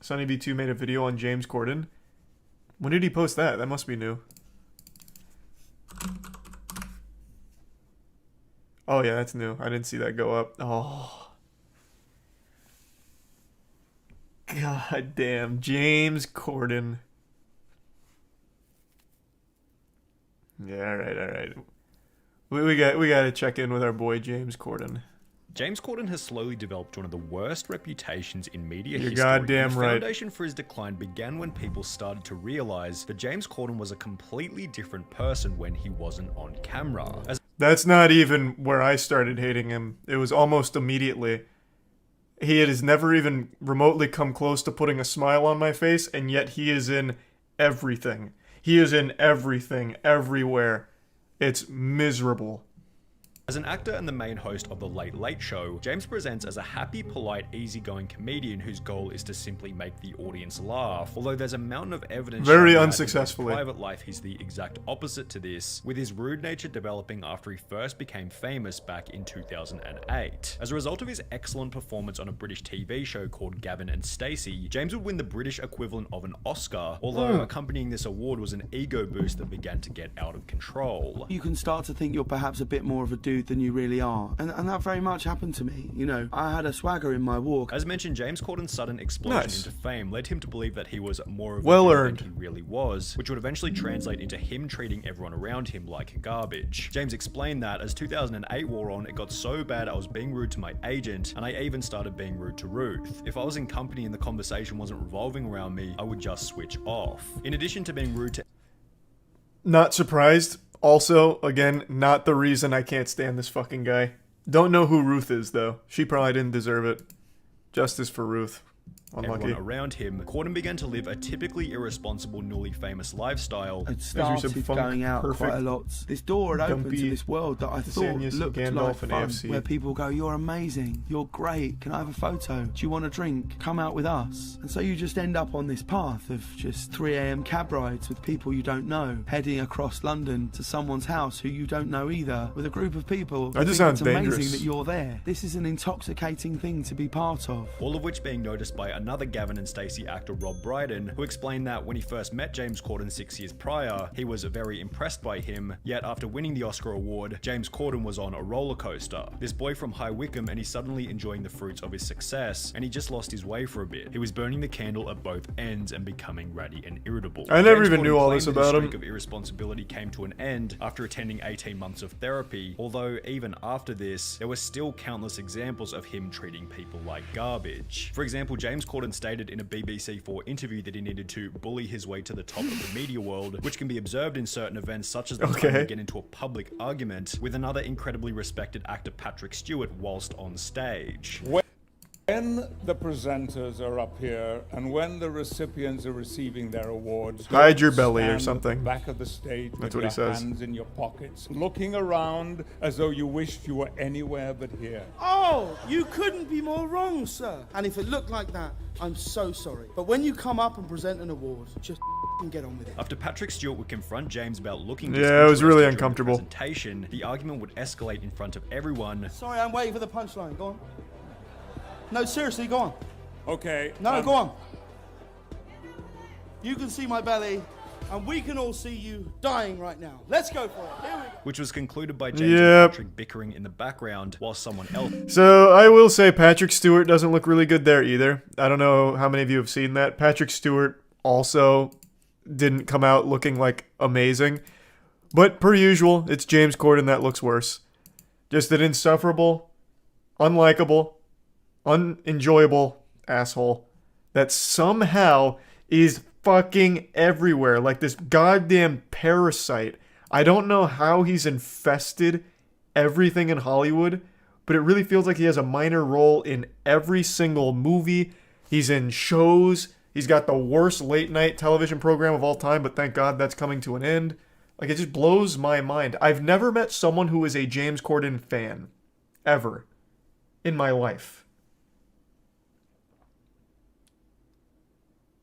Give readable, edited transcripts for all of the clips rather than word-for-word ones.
Sunny V2 made a video on James Corden. When did he post that? That must be new. Oh yeah, that's new. I didn't see that go up. Oh. God damn. James Corden. Yeah, alright. We got to check in with our boy James Corden. James Corden has slowly developed one of the worst reputations in media You're history. goddamn the right. foundation for his decline began when people started to realize that James Corden was a completely different person when he wasn't on camera. That's not even where I started hating him. It was almost immediately. He has never even remotely come close to putting a smile on my face, and yet he is in everything. He is in everything, everywhere. It's miserable. As an actor and the main host of The Late Late Show, James presents as a happy, polite, easygoing comedian whose goal is to simply make the audience laugh. Although there's a mountain of evidence very showing unsuccessfully. That in his private life he's the exact opposite to this, with his rude nature developing after he first became famous back in 2008. As a result of his excellent performance on a British TV show called Gavin and Stacey, James would win the British equivalent of an Oscar, although accompanying this award was an ego boost that began to get out of control. You can start to think you're perhaps a bit more of a dude than you really are. And that very much happened to me. You know, I had a swagger in my walk. As mentioned, James Corden's sudden explosion Nice. into fame led him to believe that he was more of a Well dude earned. than he really was, which would eventually translate into him treating everyone around him like garbage. James explained that as 2008 wore on, it got so bad I was being rude to my agent, and I even started being rude to Ruth. If I was in company and the conversation wasn't revolving around me, I would just switch off. In addition to being rude to Not surprised. Also, again, not the reason I can't stand this fucking guy. Don't know who Ruth is, though. She probably didn't deserve it. Justice for Ruth. Unlucky. everyone around him, Corden began to live a typically irresponsible, newly famous lifestyle. I'd Those are some started funk, going out perfect, quite a lot. This door had opened dumpy to this world that I thought Cassanius, looked Gandalf, like and fun, AFC. where people go, you're amazing, you're great, can I have a photo? Do you want a drink? Come out with us. And so you just end up on this path of just 3 a.m. cab rides with people you don't know, heading across London to someone's house who you don't know either, with a group of people That who just think sounds it's amazing dangerous. that you're there. This is an intoxicating thing to be part of. All of which being noticed by another Gavin and Stacey actor, Rob Brydon, who explained that when he first met James Corden 6 years prior, he was very impressed by him, yet after winning the Oscar award, James Corden was on a roller coaster. This boy from High Wycombe, and he's suddenly enjoying the fruits of his success, and he just lost his way for a bit. He was burning the candle at both ends and becoming ratty and irritable. I never James even Corden knew all claimed this that about his him. streak of irresponsibility came to an end after attending 18 months of therapy, although even after this, there were still countless examples of him treating people like garbage. For example, James Corden stated in a BBC4 interview that he needed to bully his way to the top of the media world, which can be observed in certain events such as the time he get into a public argument with another incredibly respected actor, Patrick Stewart, whilst on stage. When the presenters are up here and when the recipients are receiving their awards, Hide don't your belly or stand at something. the back of the stage That's with what he your says. hands in your pockets, looking around as though you wished you were anywhere but here. Oh, you couldn't be more wrong, sir. And if it looked like that, I'm so sorry. But when you come up and present an award, just get on with it. After Patrick Stewart would confront James about looking Yeah, it was really disinterested during the uncomfortable. presentation, the argument would escalate in front of everyone. Sorry, I'm waiting for the punchline. Go on. No, seriously, go on. Okay. No, go on. You can see my belly, and we can all see you dying right now. Let's go for it. Here we go. Which was concluded by James Yep. and Patrick bickering in the background while someone else So I will say Patrick Stewart doesn't look really good there either. I don't know how many of you have seen that. Patrick Stewart also didn't come out looking like amazing. But per usual, it's James Corden that looks worse. Just an insufferable, unlikable, unenjoyable asshole that somehow is fucking everywhere like this goddamn parasite. I don't know how he's infested everything in Hollywood, but it really feels like he has a minor role in every single movie. He's in shows. He's got the worst late night television program of all time, but thank God that's coming to an end. Like, it just blows my mind. I've never met someone who is a James Corden fan ever in my life.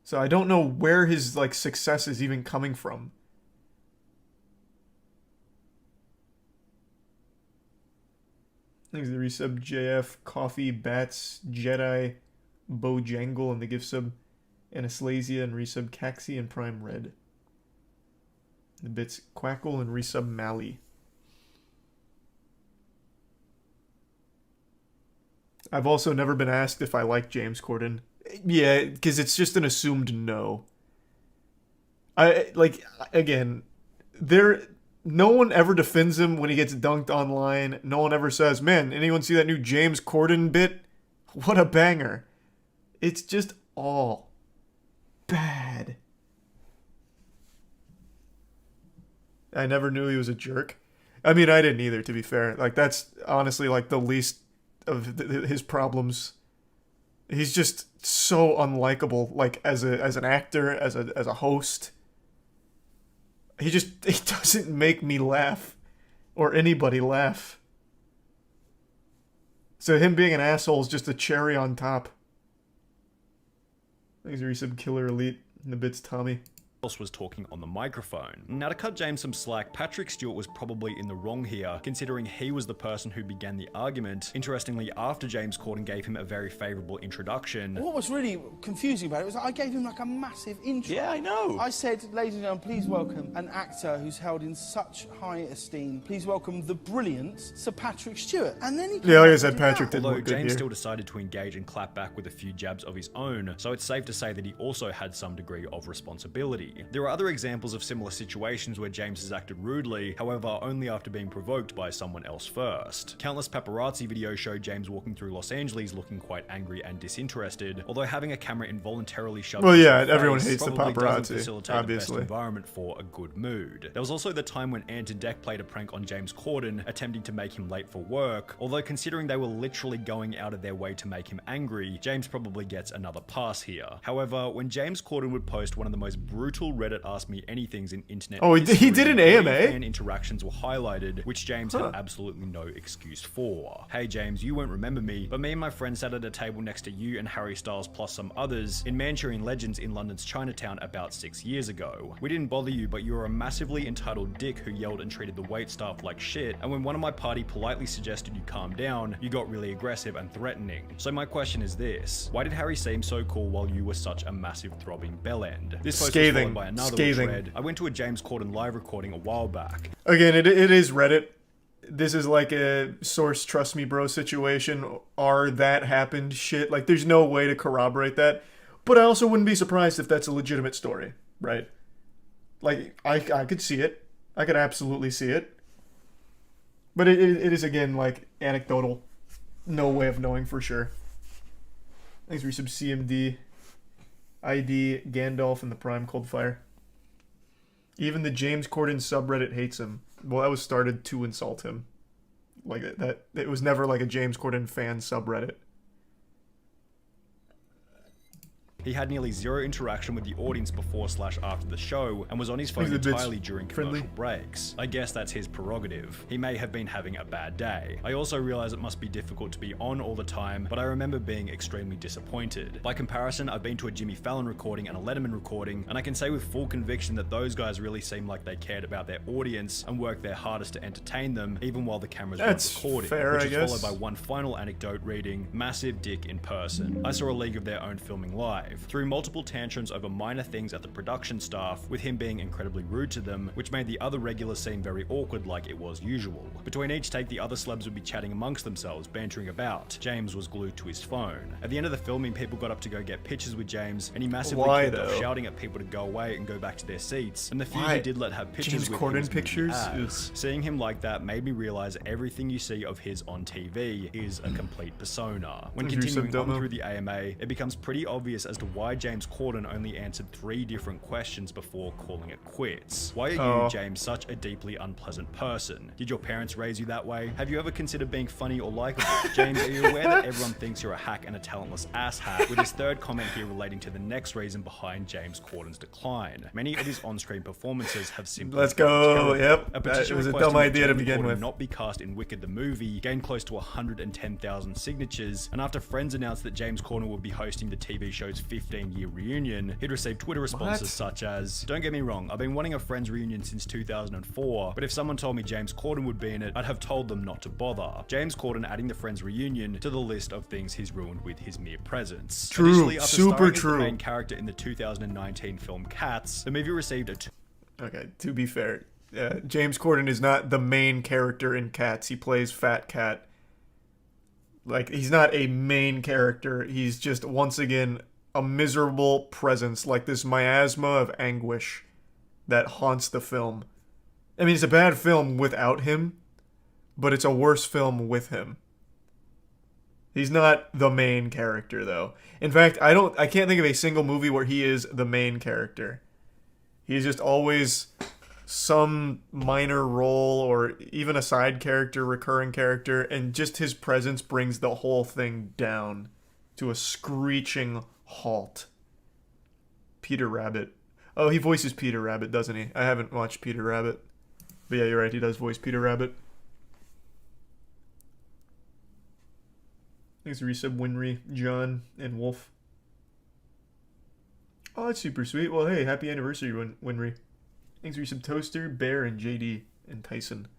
So I don't know where his like success is even coming from. Thanks to the resub JF, Coffee, Bats, Jedi, Bojangle, and the gift sub. Anastasia and resub Caxi and Prime Red. The bits Quackle and resub Mally. I've also never been asked if I like James Corden. Yeah, because it's just an assumed no. Again, no one ever defends him when he gets dunked online. No one ever says, man, anyone see that new James Corden bit? What a banger. It's just all bad. I never knew he was a jerk. I mean, I didn't either, to be fair. Like, that's honestly, like, the least of his problems. He's just so unlikable, like, as an actor, as a host. He doesn't make me laugh. Or anybody laugh. So him being an asshole is just a cherry on top. Thanks, resub Killer Elite and the bits Tommy. Else was talking on the microphone. Now, to cut James some slack, Patrick Stewart was probably in the wrong here, considering he was the person who began the argument. Interestingly, after James Corden gave him a very favourable introduction. What was really confusing about it was that I gave him like a massive intro. Yeah, I know. I said, ladies and gentlemen, please welcome an actor who's held in such high esteem. Please welcome the brilliant Sir Patrick Stewart. And then he... Yeah, like I said, Patrick didn't Although look good James here. still decided to engage and clap back with a few jabs of his own, so it's safe to say that he also had some degree of responsibility. There are other examples of similar situations where James has acted rudely, however, only after being provoked by someone else first. Countless paparazzi videos show James walking through Los Angeles looking quite angry and disinterested, although having a camera involuntarily shoved Well, in yeah, his everyone face hates the probably doesn't paparazzi, facilitate obviously. the best environment for a good mood. There was also the time when Ant and Dec played a prank on James Corden, attempting to make him late for work, although considering they were literally going out of their way to make him angry, James probably gets another pass here. However, when James Corden would post one of the most brutal Reddit Ask Me Anythings in internet he did an AMA? fan interactions were highlighted, which James had absolutely no excuse for. Hey James, you won't remember me, but me and my friend sat at a table next to you and Harry Styles plus some others in Manchurian Legends in London's Chinatown about 6 years ago. We didn't bother you, but you were a massively entitled dick who yelled and treated the wait staff like shit, and when one of my party politely suggested you calm down, you got really aggressive and threatening. So my question is this: why did Harry seem so cool while you were such a massive throbbing bellend? This post was followed by another which read, I went to a James Corden live recording a while back. Again, it is Reddit. This is like a source trust me bro situation. Or that happened shit. Like, there's no way to corroborate that. But I also wouldn't be surprised if that's a legitimate story, right? Like, I could see it. I could absolutely see it. But it is, again, like, anecdotal. No way of knowing for sure. Thanks for some CMD. ID, Gandalf, and the Prime Cold Fire. Even the James Corden subreddit hates him. Well, that was started to insult him. Like, that it was never like a James Corden fan subreddit. He had nearly zero interaction with the audience before/after the show, and was on his phone entirely during commercial breaks. I guess that's his prerogative. He may have been having a bad day. I also realize it must be difficult to be on all the time, but I remember being extremely disappointed. By comparison, I've been to a Jimmy Fallon recording and a Letterman recording, and I can say with full conviction that those guys really seem like they cared about their audience and worked their hardest to entertain them, even while the cameras weren't recording. Fair, which I is guess. followed by one final anecdote reading, massive dick in person. I saw a League of Their Own filming live. Through multiple tantrums over minor things at the production staff, with him being incredibly rude to them, which made the other regulars seem very awkward like it was usual. Between each take, the other celebs would be chatting amongst themselves, bantering about. James was glued to his phone. At the end of the filming, people got up to go get pictures with James, and he massively killed off, shouting at people to go away and go back to their seats, and the few who did let have pictures James with Corden him was pictures? ass. Seeing him like that made me realize everything you see of his on TV is a complete persona. When continuing on through the AMA, it becomes pretty obvious as to why James Corden only answered 3 different questions before calling it quits. Why are you, James, such a deeply unpleasant person? Did your parents raise you that way? Have you ever considered being funny or likable? James, are you aware that everyone thinks you're a hack and a talentless asshat? With his third comment here relating to the next reason behind James Corden's decline. Many of his on-screen performances have simply Let's go. terrible. Yep. A That petition was a requesting dumb that idea to James begin Corden with. not be cast in Wicked the movie gained close to 110,000 signatures, and after Friends announced that James Corden would be hosting the TV show's 15-year reunion, he'd received Twitter responses such as, "Don't get me wrong, I've been wanting a Friends reunion since 2004, but if someone told me James Corden would be in it, I'd have told them not to bother." James Corden adding the Friends reunion to the list of things he's ruined with his mere presence. True, Additionally, after super starring as true. the main character in the 2019 film Cats, the movie received a Okay, to be fair, James Corden is not the main character in Cats. He plays Fat Cat. Like, he's not a main character. He's just, once again, a miserable presence, like this miasma of anguish that haunts the film. I mean, it's a bad film without him, but it's a worse film with him. He's not the main character, though. In fact, I can't think of a single movie where he is the main character. He's just always some minor role or even a side character, recurring character, and just his presence brings the whole thing down to a screeching halt. Peter Rabbit. Oh, he voices Peter Rabbit, doesn't he? I haven't watched Peter Rabbit. But yeah, you're right, he does voice Peter Rabbit. Thanks, Resub, Winry, John, and Wolf. Oh, that's super sweet. Well, hey, happy anniversary, Winry. Thanks, Resub, Toaster, Bear, and JD, and Tyson.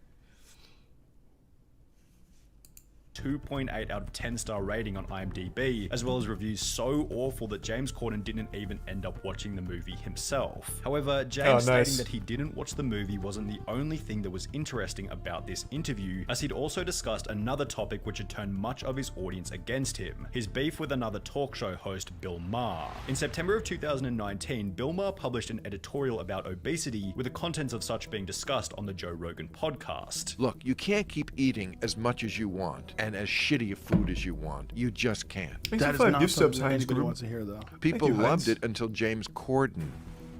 2.8 out of 10 star rating on IMDb, as well as reviews so awful that James Corden didn't even end up watching the movie himself. However, James stating that he didn't watch the movie wasn't the only thing that was interesting about this interview, as he'd also discussed another topic which had turned much of his audience against him: his beef with another talk show host, Bill Maher. In September of 2019, Bill Maher published an editorial about obesity, with the contents of such being discussed on the Joe Rogan podcast. Look, you can't keep eating as much as you want and as shitty a food as you want. You just can't. That is not something that anybody wants to hear, though. People loved it until James Corden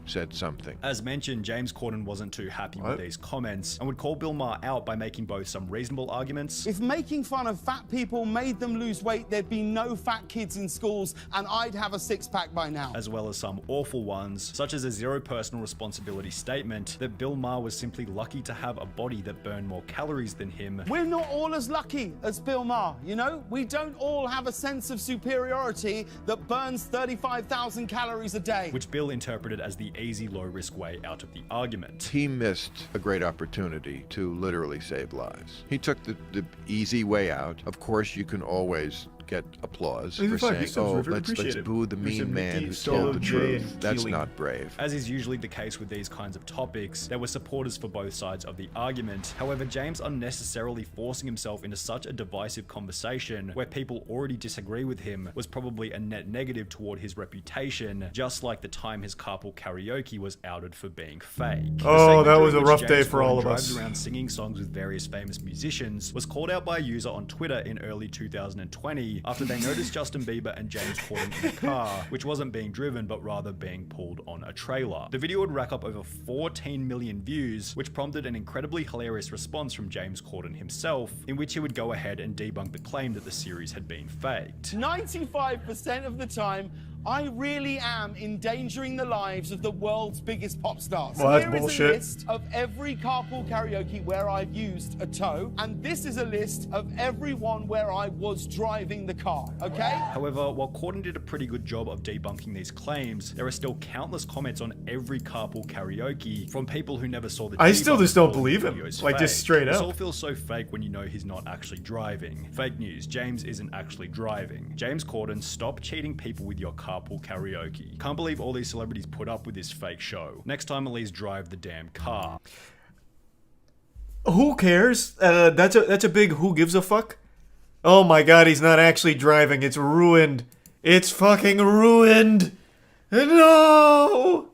said something. As mentioned, James Corden wasn't too happy with these comments and would call Bill Maher out by making both some reasonable arguments. If making fun of fat people made them lose weight, there'd be no fat kids in schools and I'd have a six-pack by now. As well as some awful ones, such as a zero personal responsibility statement that Bill Maher was simply lucky to have a body that burned more calories than him. We're not all as lucky as Bill Maher, you know? We don't all have a sense of superiority that burns 35,000 calories a day. Which Bill interpreted as the easy, low-risk way out of the argument. He missed a great opportunity to literally save lives. He took the easy way out. Of course, you can always get applause for saying, oh, let's boo the mean man who told the truth. That's not brave. As is usually the case with these kinds of topics, there were supporters for both sides of the argument. However, James unnecessarily forcing himself into such a divisive conversation where people already disagree with him was probably a net negative toward his reputation, just like the time his carpool karaoke was outed for being fake. Oh, that was a rough day for all of us. Drives around singing songs with various famous musicians was called out by a user on Twitter in early 2020 after they noticed Justin Bieber and James Corden in a car, which wasn't being driven but rather being pulled on a trailer. The video would rack up over 14 million views, which prompted an incredibly hilarious response from James Corden himself, in which he would go ahead and debunk the claim that the series had been faked. 95% of the time, I really am endangering the lives of the world's biggest pop stars. Well, that's Here is bullshit. a list of every carpool karaoke where I've used a tow, and this is a list of every one where I was driving the car, okay? However, while Corden did a pretty good job of debunking these claims, there are still countless comments on every carpool karaoke from people who never saw the I still debunk just don't calling believe the him. videos Like, just fake. straight This up. all feels so fake when you know he's not actually driving. Fake news, James isn't actually driving. James Corden, stop cheating people with your carpool karaoke. Can't believe all these celebrities put up with this fake show. Next time, at least drive the damn car. Who cares? That's a big who gives a fuck. Oh my god, he's not actually driving. It's ruined. It's fucking ruined. No!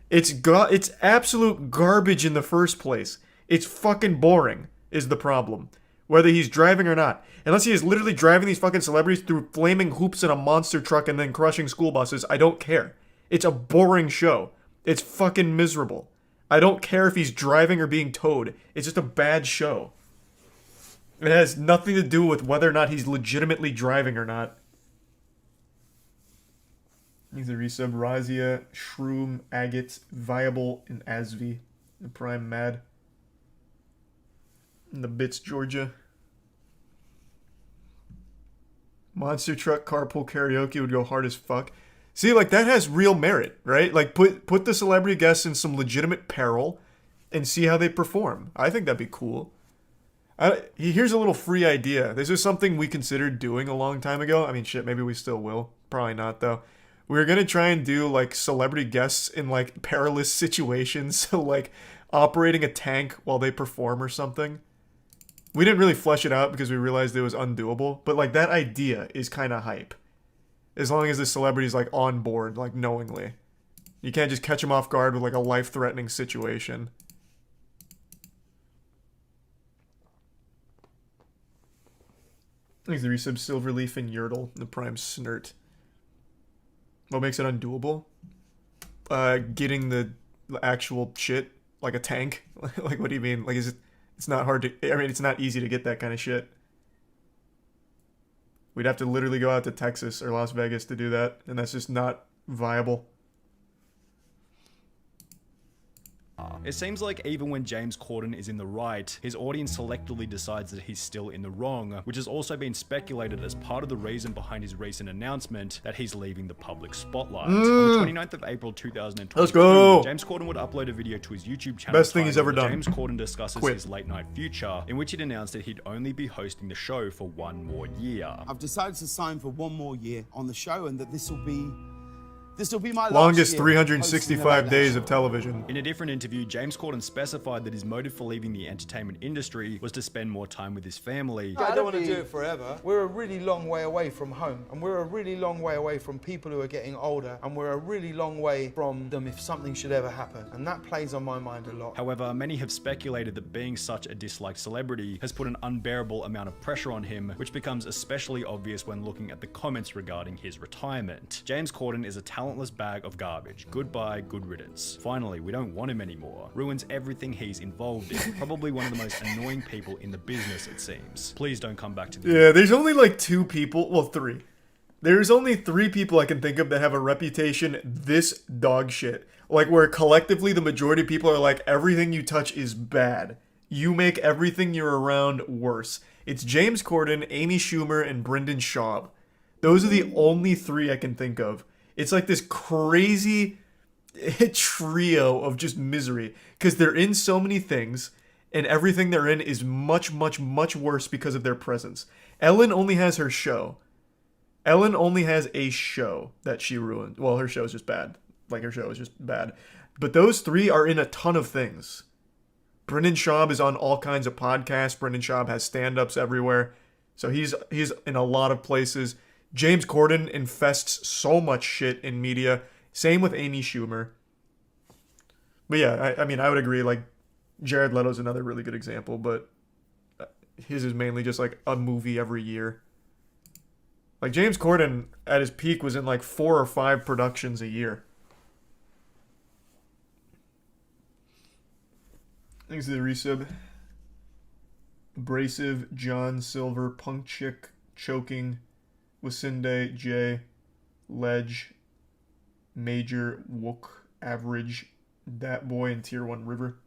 It's absolute garbage in the first place. It's fucking boring is the problem. Whether he's driving or not. Unless he is literally driving these fucking celebrities through flaming hoops in a monster truck and then crushing school buses, I don't care. It's a boring show. It's fucking miserable. I don't care if he's driving or being towed. It's just a bad show. It has nothing to do with whether or not he's legitimately driving or not. He's a resub. Razia, Shroom, Agate, Viable, and Asvi. And Prime Mad. And the Bits, Georgia. Monster truck carpool karaoke would go hard as fuck. See, like, that has real merit, right? Like, put the celebrity guests in some legitimate peril and see how they perform. I think that'd be cool. Here's a little free idea. This is something we considered doing a long time ago. I mean, shit, maybe we still will. Probably not, though. We were going to try and do, like, celebrity guests in, like, perilous situations. So, like, operating a tank while they perform or something. We didn't really flesh it out because we realized it was undoable. But, like, that idea is kind of hype. As long as the celebrity's, like, on board, like, knowingly. You can't just catch them off guard with, like, a life-threatening situation. Thanks, the resub Silverleaf and Yertle, the Prime Snert. What makes it undoable? Getting the actual shit, like a tank. Like, what do you mean? Like, it's not hard to, I mean, it's not easy to get that kind of shit. We'd have to literally go out to Texas or Las Vegas to do that, and that's just not viable. It seems like even when James Corden is in the right, his audience selectively decides that he's still in the wrong, which has also been speculated as part of the reason behind his recent announcement that he's leaving the public spotlight. On the 29th of April 2022, let's go. James Corden would upload a video to his YouTube channel. Best thing he's ever done. James Corden discusses his late night future, in which he'd announced that he'd only be hosting the show for 1 more year. I've decided to sign for 1 more year on the show, and that this will be my longest 365 days of television. In a different interview, James Corden specified that his motive for leaving the entertainment industry was to spend more time with his family. I don't want to do it forever. We're a really long way away from home, and we're a really long way away from people who are getting older, and we're a really long way from them if something should ever happen, and that plays on my mind a lot. However, many have speculated that being such a disliked celebrity has put an unbearable amount of pressure on him, which becomes especially obvious when looking at the comments regarding his retirement. James Corden is a talentless bag of garbage. Goodbye, good riddance. Finally, we don't want him anymore. Ruins everything he's involved in. Probably one of the most annoying people in the business, it seems. Please don't come back to the... Yeah, there's only like 2 people, well 3. There's only 3 people I can think of that have a reputation this dog shit. Like, where collectively the majority of people are like, everything you touch is bad. You make everything you're around worse. It's James Corden, Amy Schumer, and Brendan Schaub. Those are the only 3 I can think of. It's like this crazy trio of just misery because they're in so many things and everything they're in is much, much, much worse because of their presence. Ellen only has her show. Ellen only has a show that she ruined. Well, her show is just bad. Like, her show is just bad. But those 3 are in a ton of things. Brendan Schaub is on all kinds of podcasts. Brendan Schaub has stand-ups everywhere. So he's in a lot of places. James Corden infests so much shit in media. Same with Amy Schumer. But yeah, I mean, I would agree. Like, Jared Leto's another really good example, but his is mainly just like a movie every year. Like, James Corden at his peak was in like 4 or 5 productions a year. Thanks to the resub. Abrasive, John Silver, Punk Chick, Choking, Wasinde, J, Ledge, Major, Wook, Average, Dat Boy, and Tier 1 River.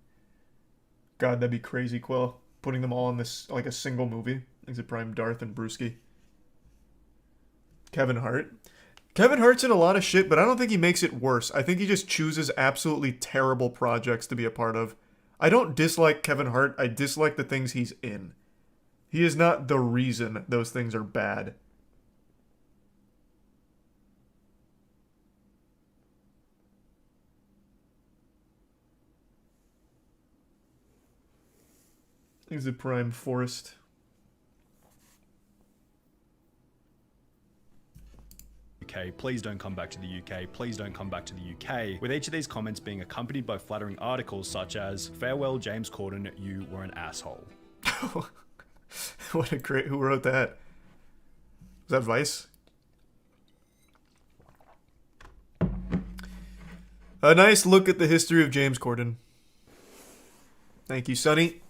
God, that'd be crazy, Quill. Putting them all in this, like, a single movie. Thanks to Prime Darth and Brewski. Kevin Hart. Kevin Hart's in a lot of shit, but I don't think he makes it worse. I think he just chooses absolutely terrible projects to be a part of. I don't dislike Kevin Hart. I dislike the things he's in. He is not the reason those things are bad. He's the Prime Forest. UK, please don't come back to the UK, please don't come back to the UK, with each of these comments being accompanied by flattering articles such as, farewell James Corden, you were an asshole. What a great, who wrote that? Was that Vice? A nice look at the history of James Corden. Thank you, Sonny.